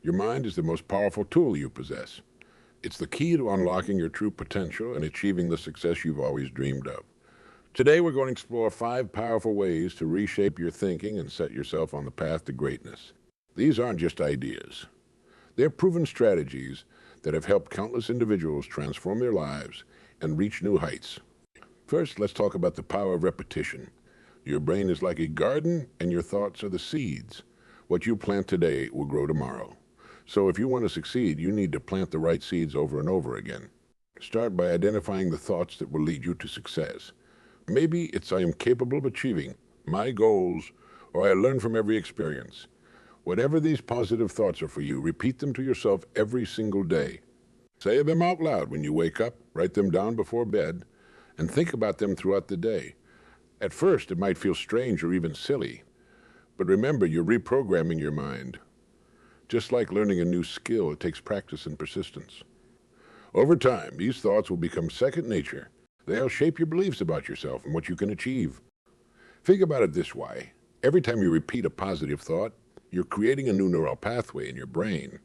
Your mind is the most powerful tool you possess. It's the key to unlocking your true potential and achieving the success you've always dreamed of. Today, we're going to explore 5 powerful ways to reshape your thinking and set yourself on the path to greatness. These aren't just ideas. They're proven strategies that have helped countless individuals transform their lives and reach new heights. First, let's talk about the power of repetition. Your brain is like a garden, and your thoughts are the seeds. What you plant today will grow tomorrow. So if you want to succeed, you need to plant the right seeds over and over again. Start by identifying the thoughts that will lead you to success. Maybe it's I am capable of achieving my goals, or I learn from every experience. Whatever these positive thoughts are for you, repeat them to yourself every single day. Say them out loud when you wake up, write them down before bed, and think about them throughout the day. At first, it might feel strange or even silly, but remember, you're reprogramming your mind. Just like learning a new skill, it takes practice and persistence. Over time, these thoughts will become second nature. They'll shape your beliefs about yourself and what you can achieve. Think about it this way. Every time you repeat a positive thought, you're creating a new neural pathway in your brain.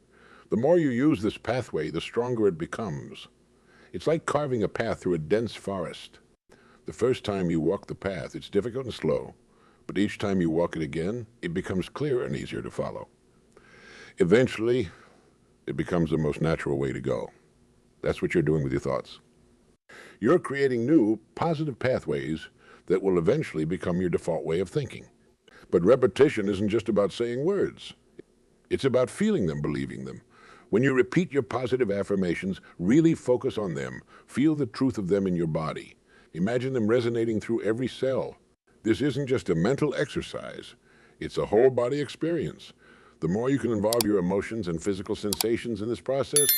The more you use this pathway, the stronger it becomes. It's like carving a path through a dense forest. The first time you walk the path, it's difficult and slow, but each time you walk it again, it becomes clearer and easier to follow. Eventually, it becomes the most natural way to go. That's what you're doing with your thoughts. You're creating new, positive pathways that will eventually become your default way of thinking. But repetition isn't just about saying words. It's about feeling them, believing them. When you repeat your positive affirmations, really focus on them. Feel the truth of them in your body. Imagine them resonating through every cell. This isn't just a mental exercise. It's a whole body experience. The more you can involve your emotions and physical sensations in this process,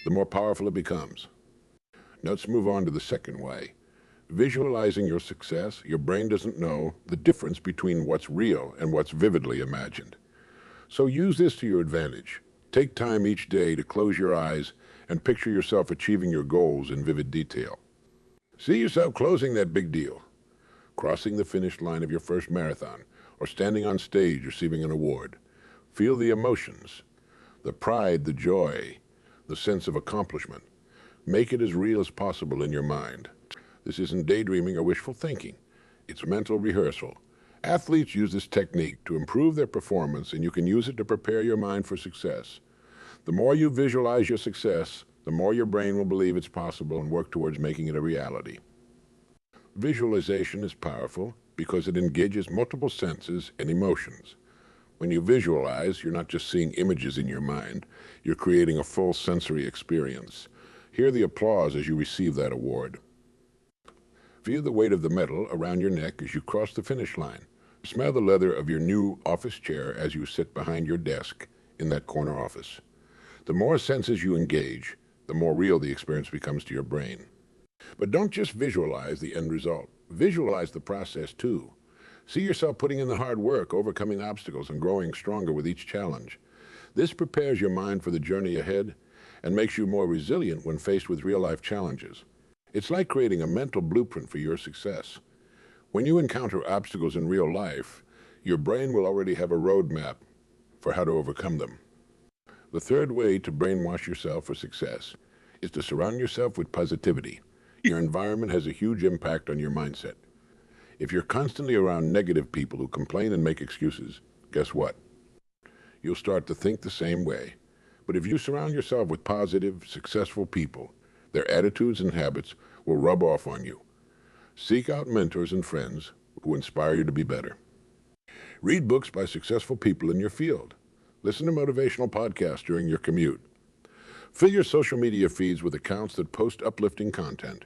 the more powerful it becomes. Now let's move on to the second way. Visualizing your success, your brain doesn't know the difference between what's real and what's vividly imagined. So use this to your advantage. Take time each day to close your eyes and picture yourself achieving your goals in vivid detail. See yourself closing that big deal, crossing the finish line of your first marathon, or standing on stage receiving an award. Feel the emotions, the pride, the joy, the sense of accomplishment. Make it as real as possible in your mind. This isn't daydreaming or wishful thinking. It's mental rehearsal. Athletes use this technique to improve their performance, and you can use it to prepare your mind for success. The more you visualize your success, the more your brain will believe it's possible and work towards making it a reality. Visualization is powerful because it engages multiple senses and emotions. When you visualize, you're not just seeing images in your mind, you're creating a full sensory experience. Hear the applause as you receive that award. Feel the weight of the medal around your neck as you cross the finish line. Smell the leather of your new office chair as you sit behind your desk in that corner office. The more senses you engage, the more real the experience becomes to your brain. But don't just visualize the end result. Visualize the process too. See yourself putting in the hard work, overcoming obstacles, and growing stronger with each challenge. This prepares your mind for the journey ahead and makes you more resilient when faced with real-life challenges. It's like creating a mental blueprint for your success. When you encounter obstacles in real life, your brain will already have a roadmap for how to overcome them. The third way to brainwash yourself for success is to surround yourself with positivity. Your environment has a huge impact on your mindset. If you're constantly around negative people who complain and make excuses, guess what? You'll start to think the same way. But if you surround yourself with positive, successful people, their attitudes and habits will rub off on you. Seek out mentors and friends who inspire you to be better. Read books by successful people in your field. Listen to motivational podcasts during your commute. Fill your social media feeds with accounts that post uplifting content.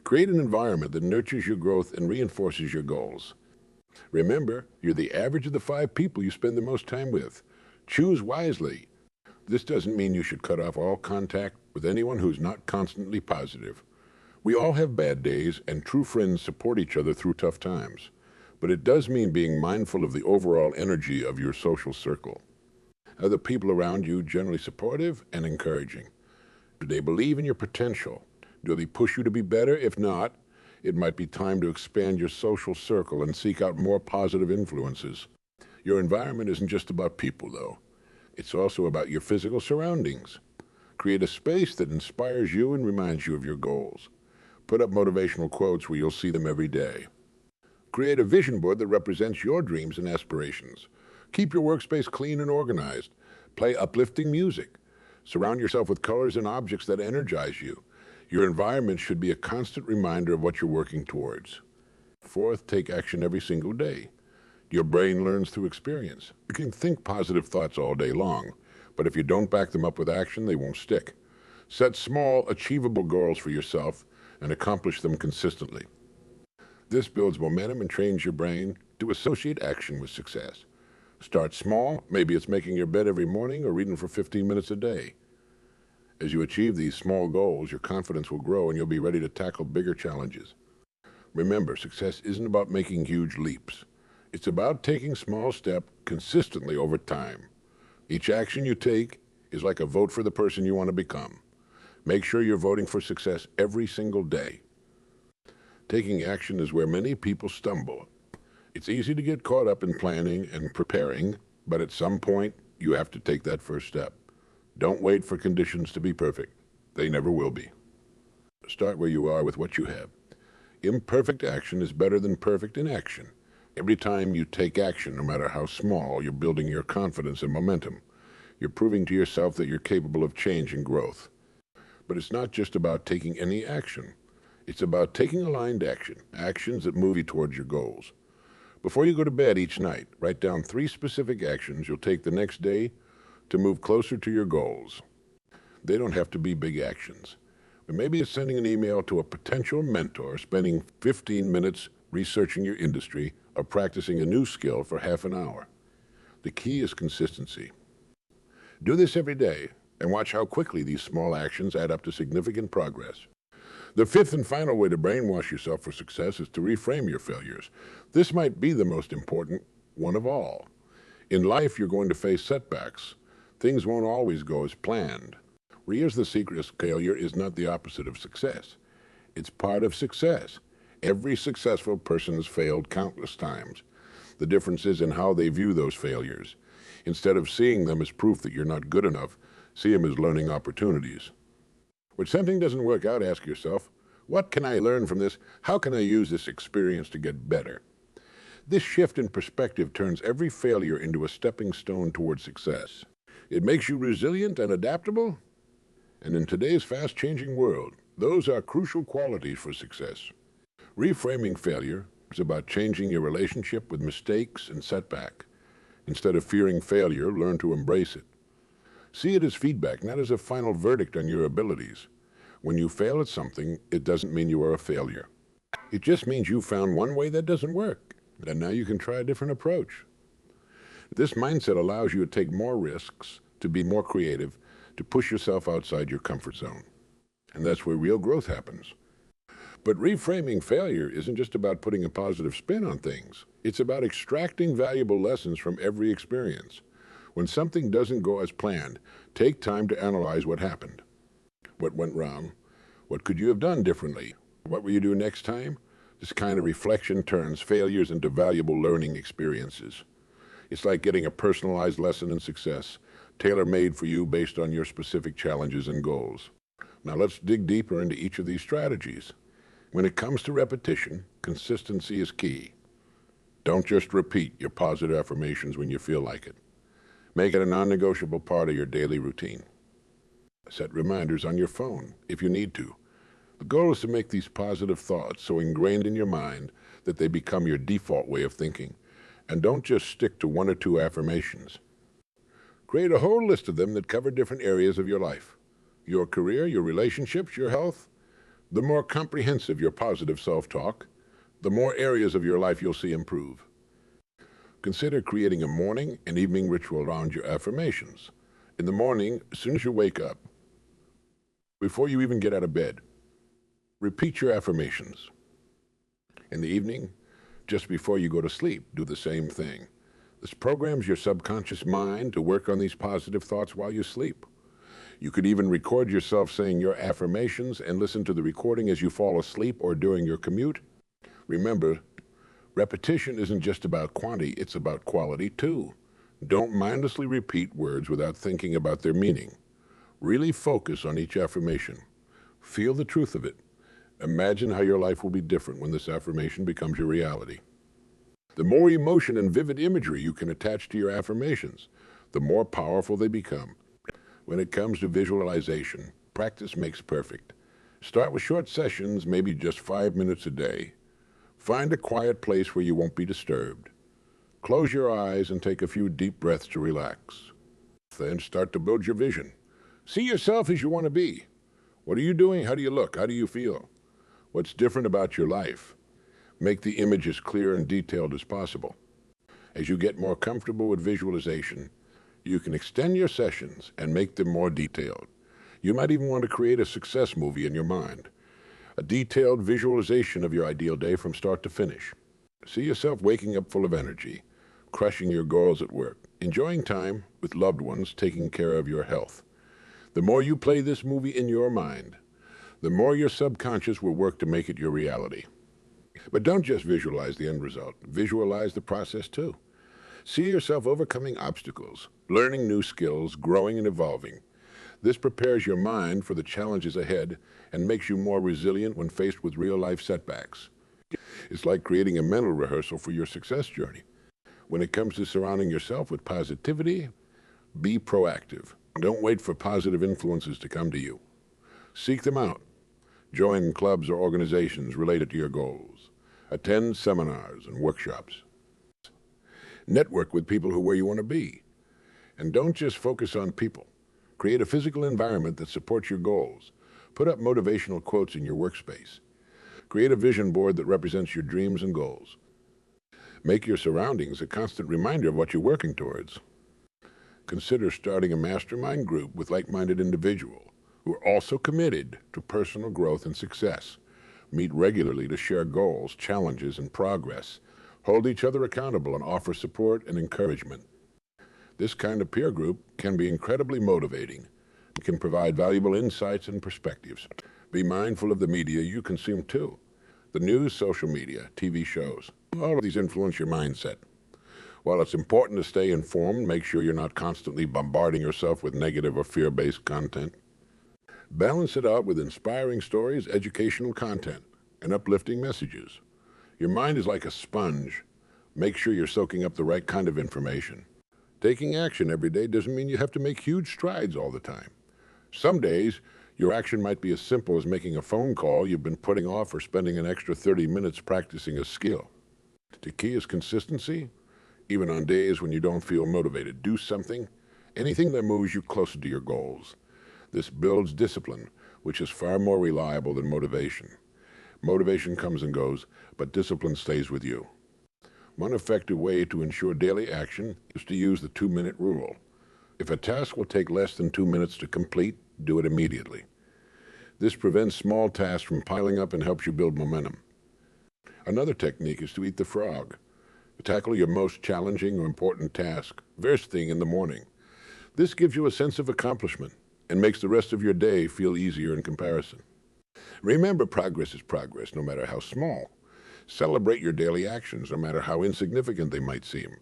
Create an environment that nurtures your growth and reinforces your goals. Remember, you're the average of the 5 people you spend the most time with. Choose wisely. This doesn't mean you should cut off all contact with anyone who's not constantly positive. We all have bad days, and true friends support each other through tough times. But it does mean being mindful of the overall energy of your social circle. Are the people around you generally supportive and encouraging? Do they believe in your potential? Do they push you to be better? If not, it might be time to expand your social circle and seek out more positive influences. Your environment isn't just about people, though. It's also about your physical surroundings. Create a space that inspires you and reminds you of your goals. Put up motivational quotes where you'll see them every day. Create a vision board that represents your dreams and aspirations. Keep your workspace clean and organized. Play uplifting music. Surround yourself with colors and objects that energize you. Your environment should be a constant reminder of what you're working towards. Fourth, take action every single day. Your brain learns through experience. You can think positive thoughts all day long, but if you don't back them up with action, they won't stick. Set small, achievable goals for yourself and accomplish them consistently. This builds momentum and trains your brain to associate action with success. Start small. Maybe it's making your bed every morning or reading for 15 minutes a day. As you achieve these small goals, your confidence will grow and you'll be ready to tackle bigger challenges. Remember, success isn't about making huge leaps. It's about taking small steps consistently over time. Each action you take is like a vote for the person you want to become. Make sure you're voting for success every single day. Taking action is where many people stumble. It's easy to get caught up in planning and preparing, but at some point, you have to take that first step. Don't wait for conditions to be perfect. They never will be. Start where you are with what you have. Imperfect action is better than perfect inaction. Every time you take action, no matter how small, you're building your confidence and momentum. You're proving to yourself that you're capable of change and growth. But it's not just about taking any action. It's about taking aligned action, actions that move you towards your goals. Before you go to bed each night, write down 3 specific actions you'll take the next day to move closer to your goals. They don't have to be big actions. But maybe it's sending an email to a potential mentor, spending 15 minutes researching your industry, or practicing a new skill for half an hour. The key is consistency. Do this every day and watch how quickly these small actions add up to significant progress. The fifth and final way to brainwash yourself for success is to reframe your failures. This might be the most important one of all. In life, you're going to face setbacks. Things won't always go as planned. Here's the secret: failure is not the opposite of success. It's part of success. Every successful person has failed countless times. The difference is in how they view those failures. Instead of seeing them as proof that you're not good enough, see them as learning opportunities. When something doesn't work out, ask yourself, what can I learn from this? How can I use this experience to get better? This shift in perspective turns every failure into a stepping stone toward success. It makes you resilient and adaptable. And in today's fast-changing world, those are crucial qualities for success. Reframing failure is about changing your relationship with mistakes and setback. Instead of fearing failure, learn to embrace it. See it as feedback, not as a final verdict on your abilities. When you fail at something, it doesn't mean you are a failure. It just means you found one way that doesn't work, and now you can try a different approach. This mindset allows you to take more risks, to be more creative, to push yourself outside your comfort zone. And that's where real growth happens. But reframing failure isn't just about putting a positive spin on things. It's about extracting valuable lessons from every experience. When something doesn't go as planned, take time to analyze what happened. What went wrong? What could you have done differently? What will you do next time? This kind of reflection turns failures into valuable learning experiences. It's like getting a personalized lesson in success, tailor-made for you based on your specific challenges and goals. Now let's dig deeper into each of these strategies. When it comes to repetition, consistency is key. Don't just repeat your positive affirmations when you feel like it. Make it a non-negotiable part of your daily routine. Set reminders on your phone if you need to. The goal is to make these positive thoughts so ingrained in your mind that they become your default way of thinking. And don't just stick to 1 or 2 affirmations. Create a whole list of them that cover different areas of your life. Your career, your relationships, your health. The more comprehensive your positive self-talk, the more areas of your life you'll see improve. Consider creating a morning and evening ritual around your affirmations. In the morning, as soon as you wake up, before you even get out of bed, repeat your affirmations. In the evening, just before you go to sleep, do the same thing. This programs your subconscious mind to work on these positive thoughts while you sleep. You could even record yourself saying your affirmations and listen to the recording as you fall asleep or during your commute. Remember, repetition isn't just about quantity, it's about quality too. Don't mindlessly repeat words without thinking about their meaning. Really focus on each affirmation. Feel the truth of it. Imagine how your life will be different when this affirmation becomes your reality. The more emotion and vivid imagery you can attach to your affirmations, the more powerful they become. When it comes to visualization, practice makes perfect. Start with short sessions, maybe just 5 minutes a day. Find a quiet place where you won't be disturbed. Close your eyes and take a few deep breaths to relax. Then start to build your vision. See yourself as you want to be. What are you doing? How do you look? How do you feel? What's different about your life? Make the image as clear and detailed as possible. As you get more comfortable with visualization, you can extend your sessions and make them more detailed. You might even want to create a success movie in your mind, a detailed visualization of your ideal day from start to finish. See yourself waking up full of energy, crushing your goals at work, enjoying time with loved ones, taking care of your health. The more you play this movie in your mind, the more your subconscious will work to make it your reality. But don't just visualize the end result. Visualize the process too. See yourself overcoming obstacles, learning new skills, growing and evolving. This prepares your mind for the challenges ahead and makes you more resilient when faced with real-life setbacks. It's like creating a mental rehearsal for your success journey. When it comes to surrounding yourself with positivity, be proactive. Don't wait for positive influences to come to you. Seek them out. Join clubs or organizations related to your goals. Attend seminars and workshops. Network with people who are where you want to be. And don't just focus on people. Create a physical environment that supports your goals. Put up motivational quotes in your workspace. Create a vision board that represents your dreams and goals. Make your surroundings a constant reminder of what you're working towards. Consider starting a mastermind group with like-minded individuals who are also committed to personal growth and success. Meet regularly to share goals, challenges, and progress. Hold each other accountable and offer support and encouragement. This kind of peer group can be incredibly motivating and can provide valuable insights and perspectives. Be mindful of the media you consume too. The news, social media, TV shows, all of these influence your mindset. While it's important to stay informed, make sure you're not constantly bombarding yourself with negative or fear-based content. Balance it out with inspiring stories, educational content, and uplifting messages. Your mind is like a sponge. Make sure you're soaking up the right kind of information. Taking action every day doesn't mean you have to make huge strides all the time. Some days, your action might be as simple as making a phone call you've been putting off or spending an extra 30 minutes practicing a skill. The key is consistency. Even on days when you don't feel motivated, do something, anything that moves you closer to your goals. This builds discipline, which is far more reliable than motivation. Motivation comes and goes, but discipline stays with you. One effective way to ensure daily action is to use the 2-minute rule. If a task will take less than 2 minutes to complete, do it immediately. This prevents small tasks from piling up and helps you build momentum. Another technique is to eat the frog. Tackle your most challenging or important task first thing in the morning. This gives you a sense of accomplishment and makes the rest of your day feel easier in comparison. Remember, progress is progress, no matter how small. Celebrate your daily actions, no matter how insignificant they might seem.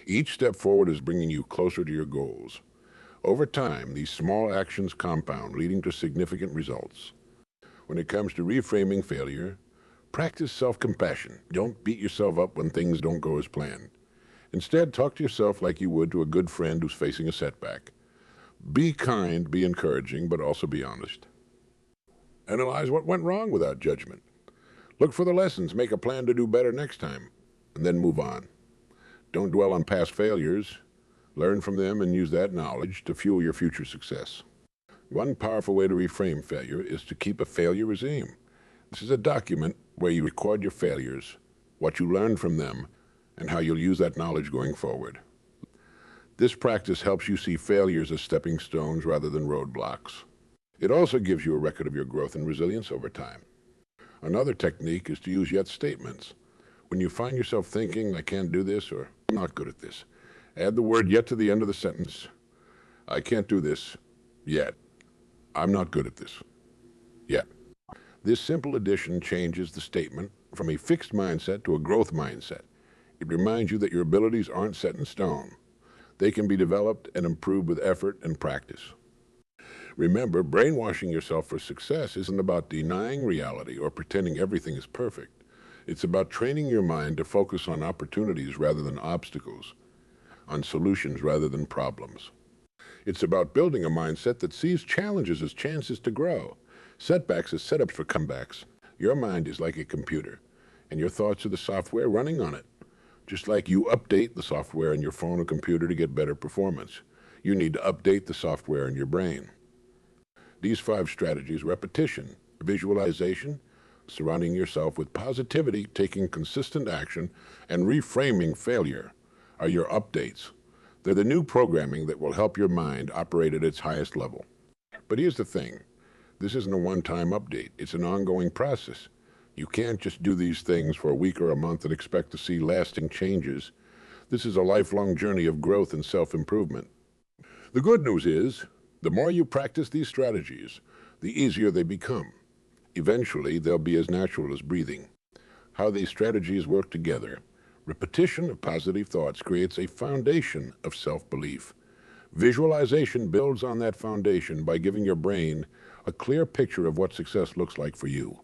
Each step forward is bringing you closer to your goals. Over time, these small actions compound, leading to significant results. When it comes to reframing failure, practice self-compassion. Don't beat yourself up when things don't go as planned. Instead, talk to yourself like you would to a good friend who's facing a setback. Be kind, be encouraging, but also be honest. Analyze what went wrong without judgment. Look for the lessons, make a plan to do better next time, and then move on. Don't dwell on past failures. Learn from them and use that knowledge to fuel your future success. One powerful way to reframe failure is to keep a failure regime. This is a document where you record your failures, what you learned from them, and how you'll use that knowledge going forward. This practice helps you see failures as stepping stones rather than roadblocks. It also gives you a record of your growth and resilience over time. Another technique is to use yet statements. When you find yourself thinking, I can't do this, or I'm not good at this, add the word yet to the end of the sentence. I can't do this yet. I'm not good at this yet. This simple addition changes the statement from a fixed mindset to a growth mindset. It reminds you that your abilities aren't set in stone. They can be developed and improved with effort and practice. Remember, brainwashing yourself for success isn't about denying reality or pretending everything is perfect. It's about training your mind to focus on opportunities rather than obstacles, on solutions rather than problems. It's about building a mindset that sees challenges as chances to grow, setbacks as setups for comebacks. Your mind is like a computer, and your thoughts are the software running on it. Just like you update the software in your phone or computer to get better performance, you need to update the software in your brain. These 5 strategies: repetition, visualization, surrounding yourself with positivity, taking consistent action, and reframing failure, are your updates. They're the new programming that will help your mind operate at its highest level. But here's the thing. This isn't a one-time update. It's an ongoing process. You can't just do these things for a week or a month and expect to see lasting changes. This is a lifelong journey of growth and self-improvement. The good news is, the more you practice these strategies, the easier they become. Eventually, they'll be as natural as breathing. How these strategies work together. Repetition of positive thoughts creates a foundation of self-belief. Visualization builds on that foundation by giving your brain a clear picture of what success looks like for you.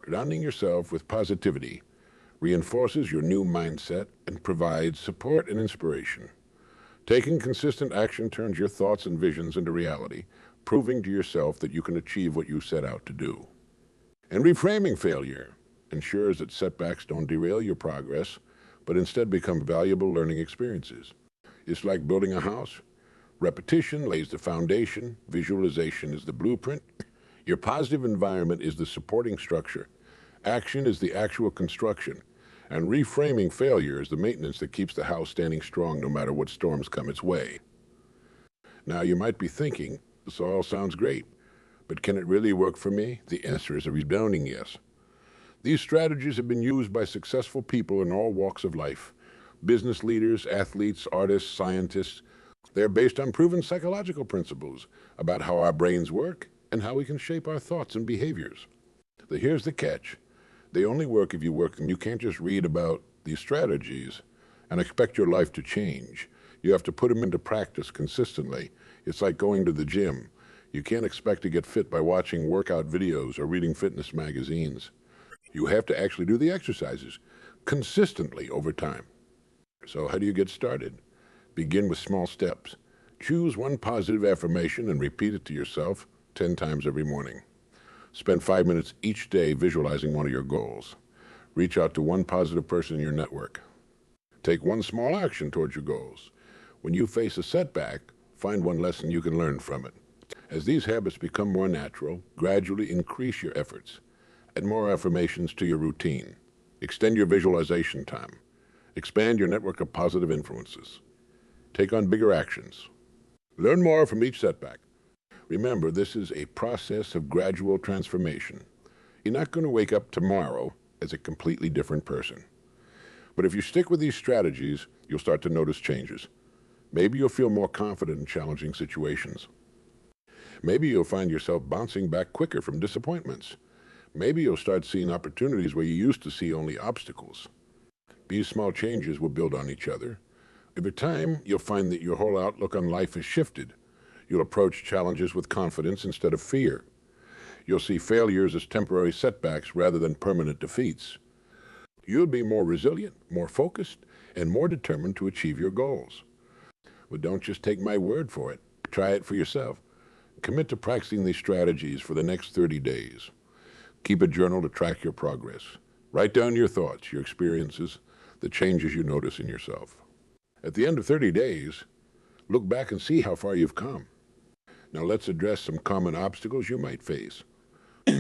Surrounding yourself with positivity reinforces your new mindset and provides support and inspiration. Taking consistent action turns your thoughts and visions into reality, proving to yourself that you can achieve what you set out to do. And reframing failure ensures that setbacks don't derail your progress, but instead become valuable learning experiences. It's like building a house. Repetition lays the foundation, visualization is the blueprint, your positive environment is the supporting structure, action is the actual construction, and reframing failure is the maintenance that keeps the house standing strong no matter what storms come its way. Now you might be thinking, this all sounds great, but can it really work for me? The answer is a resounding yes. These strategies have been used by successful people in all walks of life. Business leaders, athletes, artists, scientists. They're based on proven psychological principles about how our brains work and how we can shape our thoughts and behaviors. Here's the catch. They only work if you work them. You can't just read about these strategies and expect your life to change. You have to put them into practice consistently. It's like going to the gym. You can't expect to get fit by watching workout videos or reading fitness magazines. You have to actually do the exercises consistently over time. So how do you get started? Begin with small steps. Choose one positive affirmation and repeat it to yourself 10 times every morning. Spend 5 minutes each day visualizing one of your goals. Reach out to one positive person in your network. Take one small action towards your goals. When you face a setback, find one lesson you can learn from it. As these habits become more natural, gradually increase your efforts. Add more affirmations to your routine. Extend your visualization time. Expand your network of positive influences. Take on bigger actions. Learn more from each setback. Remember, this is a process of gradual transformation. You're not going to wake up tomorrow as a completely different person. But if you stick with these strategies, you'll start to notice changes. Maybe you'll feel more confident in challenging situations. Maybe you'll find yourself bouncing back quicker from disappointments. Maybe you'll start seeing opportunities where you used to see only obstacles. These small changes will build on each other. Over time, you'll find that your whole outlook on life has shifted. You'll approach challenges with confidence instead of fear. You'll see failures as temporary setbacks rather than permanent defeats. You'll be more resilient, more focused, and more determined to achieve your goals. But don't just take my word for it. Try it for yourself. Commit to practicing these strategies for the next 30 days. Keep a journal to track your progress. Write down your thoughts, your experiences, the changes you notice in yourself. At the end of 30 days, look back and see how far you've come. Now let's address some common obstacles you might face.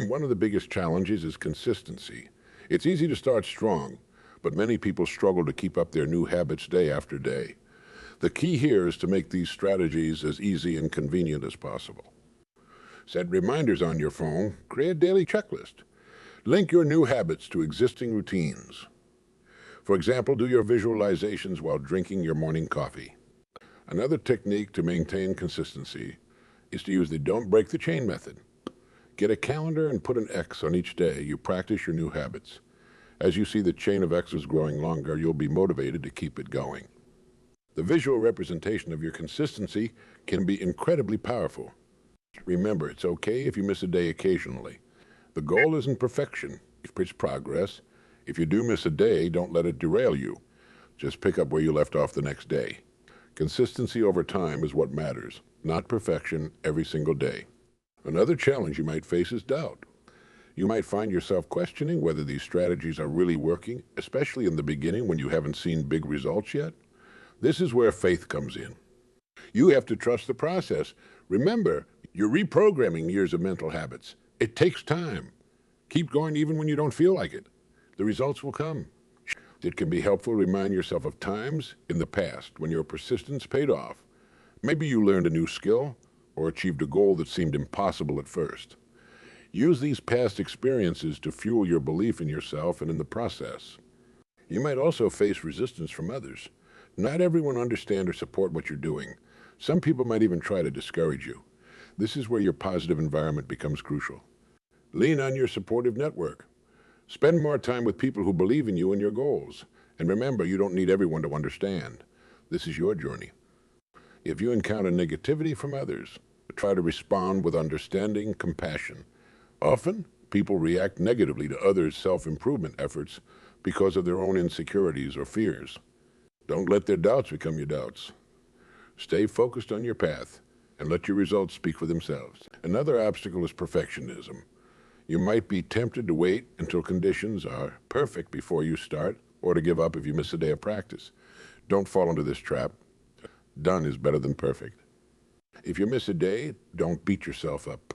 One of the biggest challenges is consistency. It's easy to start strong, but many people struggle to keep up their new habits day after day. The key here is to make these strategies as easy and convenient as possible. Set reminders on your phone. Create a daily checklist. Link your new habits to existing routines. For example, do your visualizations while drinking your morning coffee. Another technique to maintain consistency is to use the don't break the chain method. Get a calendar and put an X on each day you practice your new habits. As you see the chain of X's growing longer, you'll be motivated to keep it going. The visual representation of your consistency can be incredibly powerful. Remember, it's okay if you miss a day occasionally. The goal isn't perfection, it's progress. If you do miss a day, don't let it derail you. Just pick up where you left off the next day. Consistency over time is what matters, not perfection every single day. Another challenge you might face is doubt. You might find yourself questioning whether these strategies are really working, especially in the beginning when you haven't seen big results yet. This is where faith comes in. You have to trust the process. Remember, you're reprogramming years of mental habits. It takes time. Keep going even when you don't feel like it. The results will come. It can be helpful to remind yourself of times in the past when your persistence paid off. Maybe you learned a new skill or achieved a goal that seemed impossible at first. Use these past experiences to fuel your belief in yourself and in the process. You might also face resistance from others. Not everyone understands or support what you're doing. Some people might even try to discourage you. This is where your positive environment becomes crucial. Lean on your supportive network. Spend more time with people who believe in you and your goals. And remember, you don't need everyone to understand. This is your journey. If you encounter negativity from others, try to respond with understanding, compassion. Often, people react negatively to others' self-improvement efforts because of their own insecurities or fears. Don't let their doubts become your doubts. Stay focused on your path and let your results speak for themselves. Another obstacle is perfectionism. You might be tempted to wait until conditions are perfect before you start, or to give up if you miss a day of practice. Don't fall into this trap. Done is better than perfect. If you miss a day, don't beat yourself up.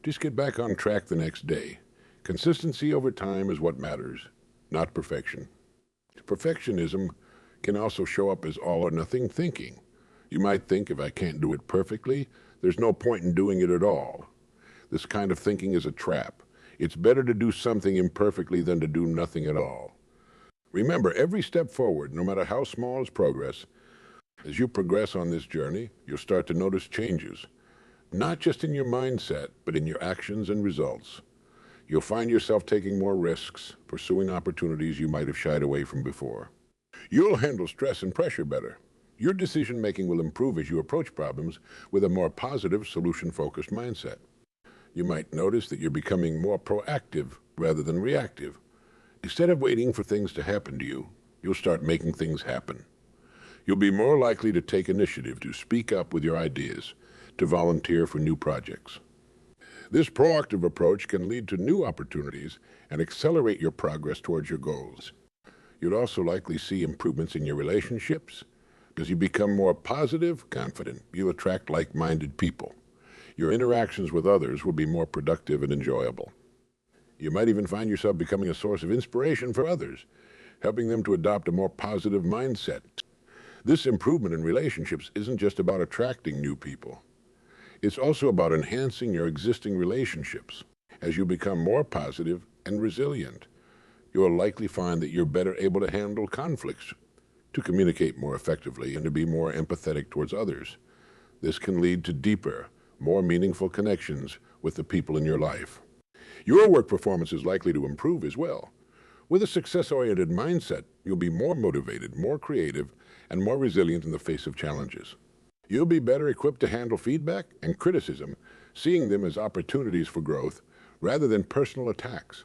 Just get back on track the next day. Consistency over time is what matters, not perfection. Perfectionism can also show up as all or nothing thinking. You might think, if I can't do it perfectly, there's no point in doing it at all. This kind of thinking is a trap. It's better to do something imperfectly than to do nothing at all. Remember, every step forward, no matter how small, is progress. As you progress on this journey, you'll start to notice changes, not just in your mindset, but in your actions and results. You'll find yourself taking more risks, pursuing opportunities you might have shied away from before. You'll handle stress and pressure better. Your decision-making will improve as you approach problems with a more positive, solution-focused mindset. You might notice that you're becoming more proactive rather than reactive. Instead of waiting for things to happen to you, you'll start making things happen. You'll be more likely to take initiative, to speak up with your ideas, to volunteer for new projects. This proactive approach can lead to new opportunities and accelerate your progress towards your goals. You'll also likely see improvements in your relationships. As you become more positive, confident, you'll attract like-minded people. Your interactions with others will be more productive and enjoyable. You might even find yourself becoming a source of inspiration for others, helping them to adopt a more positive mindset. This improvement in relationships isn't just about attracting new people. It's also about enhancing your existing relationships. As you become more positive and resilient, you will likely find that you're better able to handle conflicts, to communicate more effectively, and to be more empathetic towards others. This can lead to deeper, more meaningful connections with the people in your life. Your work performance is likely to improve as well. With a success-oriented mindset, you'll be more motivated, more creative, and more resilient in the face of challenges. You'll be better equipped to handle feedback and criticism, seeing them as opportunities for growth rather than personal attacks.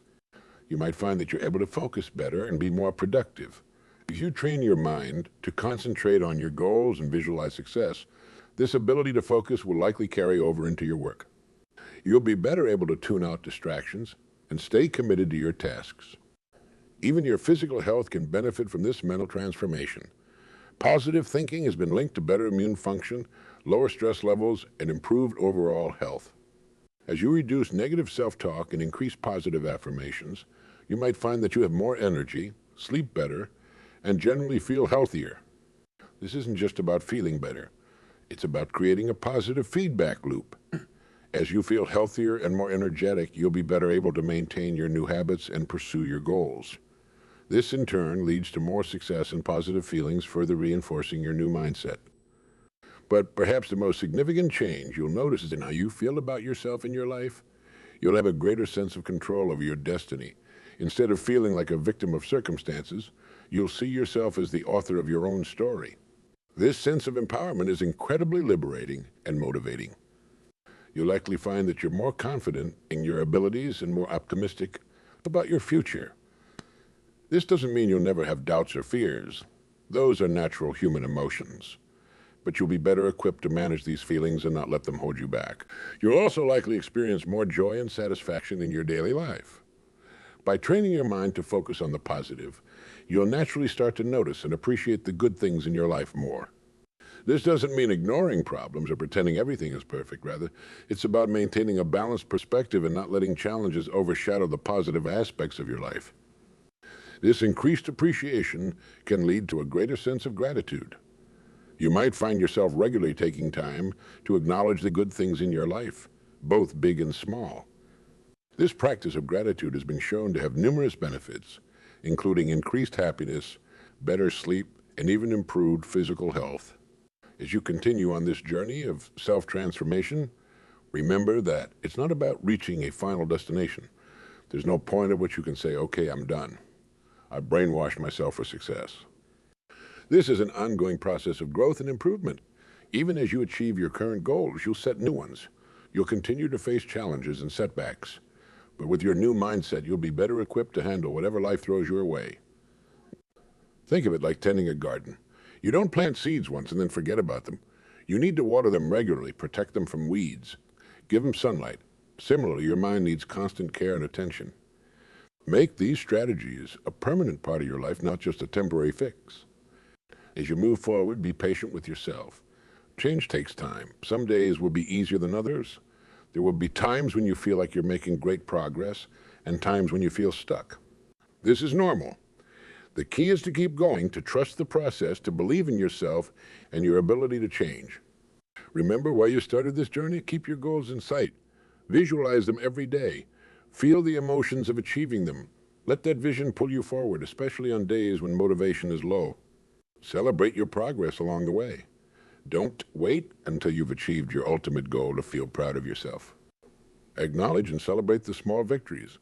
You might find that you're able to focus better and be more productive. If you train your mind to concentrate on your goals and visualize success, this ability to focus will likely carry over into your work. You'll be better able to tune out distractions and stay committed to your tasks. Even your physical health can benefit from this mental transformation. Positive thinking has been linked to better immune function, lower stress levels, and improved overall health. As you reduce negative self-talk and increase positive affirmations, you might find that you have more energy, sleep better, and generally feel healthier. This isn't just about feeling better. It's about creating a positive feedback loop. As you feel healthier and more energetic, you'll be better able to maintain your new habits and pursue your goals. This, in turn, leads to more success and positive feelings, further reinforcing your new mindset. But perhaps the most significant change you'll notice is in how you feel about yourself in your life. You'll have a greater sense of control over your destiny. Instead of feeling like a victim of circumstances, you'll see yourself as the author of your own story. This sense of empowerment is incredibly liberating and motivating. You'll likely find that you're more confident in your abilities and more optimistic about your future. This doesn't mean you'll never have doubts or fears. Those are natural human emotions. But you'll be better equipped to manage these feelings and not let them hold you back. You'll also likely experience more joy and satisfaction in your daily life. By training your mind to focus on the positive, you'll naturally start to notice and appreciate the good things in your life more. This doesn't mean ignoring problems or pretending everything is perfect. Rather, it's about maintaining a balanced perspective and not letting challenges overshadow the positive aspects of your life. This increased appreciation can lead to a greater sense of gratitude. You might find yourself regularly taking time to acknowledge the good things in your life, both big and small. This practice of gratitude has been shown to have numerous benefits, including increased happiness, better sleep, and even improved physical health. As you continue on this journey of self-transformation, remember that it's not about reaching a final destination. There's no point at which you can say, okay, I'm done. I've brainwashed myself for success. This is an ongoing process of growth and improvement. Even as you achieve your current goals, you'll set new ones. You'll continue to face challenges and setbacks. But with your new mindset, you'll be better equipped to handle whatever life throws your way. Think of it like tending a garden. You don't plant seeds once and then forget about them. You need to water them regularly, protect them from weeds, give them sunlight. Similarly, your mind needs constant care and attention. Make these strategies a permanent part of your life, not just a temporary fix. As you move forward, be patient with yourself. Change takes time. Some days will be easier than others. There will be times when you feel like you're making great progress and times when you feel stuck. This is normal. The key is to keep going, to trust the process, to believe in yourself and your ability to change. Remember why you started this journey? Keep your goals in sight. Visualize them every day. Feel the emotions of achieving them. Let that vision pull you forward, especially on days when motivation is low. Celebrate your progress along the way. Don't wait until you've achieved your ultimate goal to feel proud of yourself. Acknowledge and celebrate the small victories.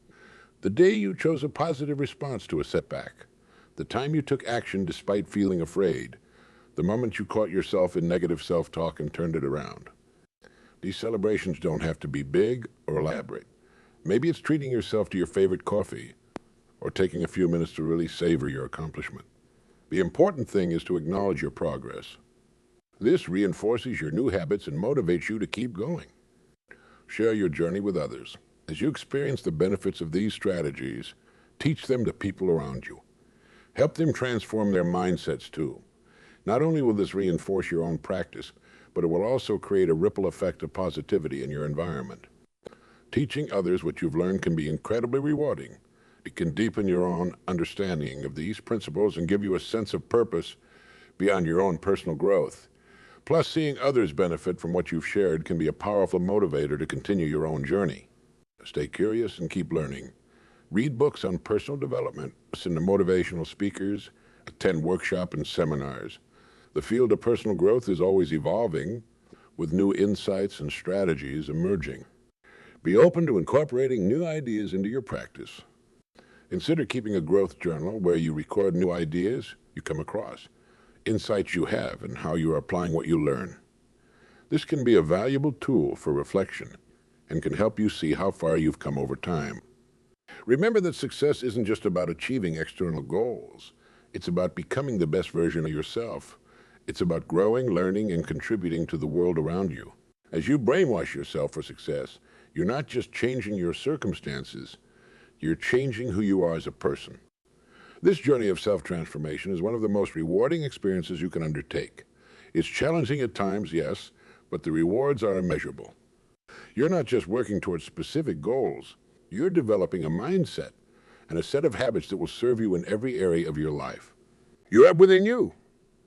The day you chose a positive response to a setback. The time you took action despite feeling afraid. The moment you caught yourself in negative self-talk and turned it around. These celebrations don't have to be big or elaborate. Maybe it's treating yourself to your favorite coffee or taking a few minutes to really savor your accomplishment. The important thing is to acknowledge your progress. This reinforces your new habits and motivates you to keep going. Share your journey with others. As you experience the benefits of these strategies, teach them to people around you. Help them transform their mindsets too. Not only will this reinforce your own practice, but it will also create a ripple effect of positivity in your environment. Teaching others what you've learned can be incredibly rewarding. It can deepen your own understanding of these principles and give you a sense of purpose beyond your own personal growth. Plus, seeing others benefit from what you've shared can be a powerful motivator to continue your own journey. Stay curious and keep learning. Read books on personal development, listen to motivational speakers, attend workshops and seminars. The field of personal growth is always evolving, with new insights and strategies emerging. Be open to incorporating new ideas into your practice. Consider keeping a growth journal where you record new ideas you come across, insights you have, and how you are applying what you learn. This can be a valuable tool for reflection and can help you see how far you've come over time. Remember that success isn't just about achieving external goals. It's about becoming the best version of yourself. It's about growing, learning, and contributing to the world around you. As you brainwash yourself for success, you're not just changing your circumstances, you're changing who you are as a person. This journey of self-transformation is one of the most rewarding experiences you can undertake. It's challenging at times, yes, but the rewards are immeasurable. You're not just working towards specific goals, you're developing a mindset and a set of habits that will serve you in every area of your life. You have within you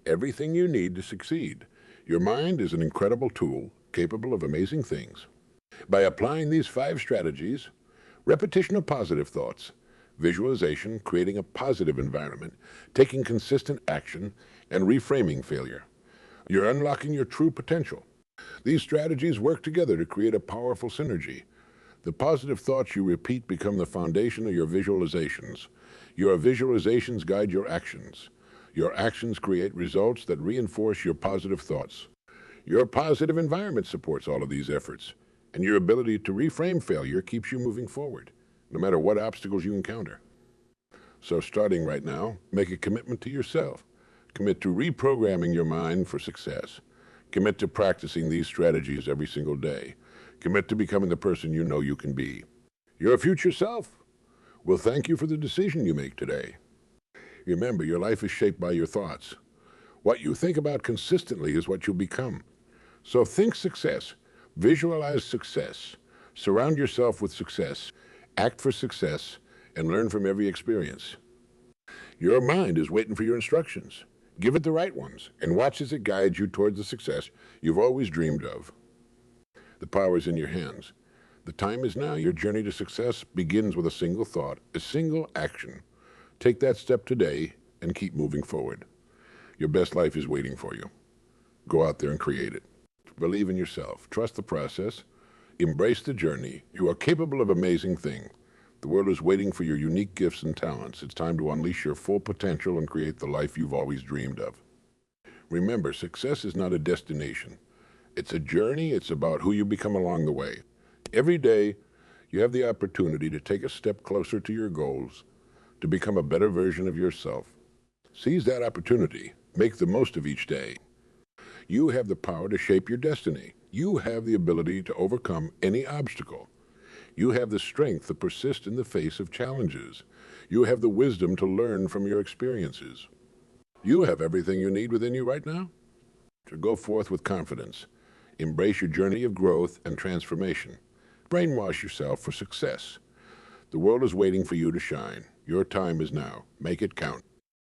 everything you need to succeed. Your mind is an incredible tool capable of amazing things. By applying these 5 strategies, repetition of positive thoughts, visualization, creating a positive environment, taking consistent action, and reframing failure, you're unlocking your true potential. These strategies work together to create a powerful synergy. The positive thoughts you repeat become the foundation of your visualizations. Your visualizations guide your actions. Your actions create results that reinforce your positive thoughts. Your positive environment supports all of these efforts, and your ability to reframe failure keeps you moving forward, no matter what obstacles you encounter. So starting right now, make a commitment to yourself. Commit to reprogramming your mind for success. Commit to practicing these strategies every single day. Commit to becoming the person you know you can be. Your future self will thank you for the decision you make today. Remember, your life is shaped by your thoughts. What you think about consistently is what you'll become. So think success, visualize success, surround yourself with success, act for success, and learn from every experience. Your mind is waiting for your instructions. Give it the right ones, and watch as it guides you towards the success you've always dreamed of. The power is in your hands. The time is now. Your journey to success begins with a single thought, a single action. Take that step today and keep moving forward. Your best life is waiting for you. Go out there and create it. Believe in yourself. Trust the process. Embrace the journey. You are capable of amazing things. The world is waiting for your unique gifts and talents. It's time to unleash your full potential and create the life you've always dreamed of. Remember, success is not a destination. It's a journey. It's about who you become along the way. Every day, you have the opportunity to take a step closer to your goals, to become a better version of yourself. Seize that opportunity. Make the most of each day. You have the power to shape your destiny. You have the ability to overcome any obstacle. You have the strength to persist in the face of challenges. You have the wisdom to learn from your experiences. You have everything you need within you right now to go forth with confidence. Embrace your journey of growth and transformation. Brainwash yourself for success. The world is waiting for you to shine. Your time is now. Make it count.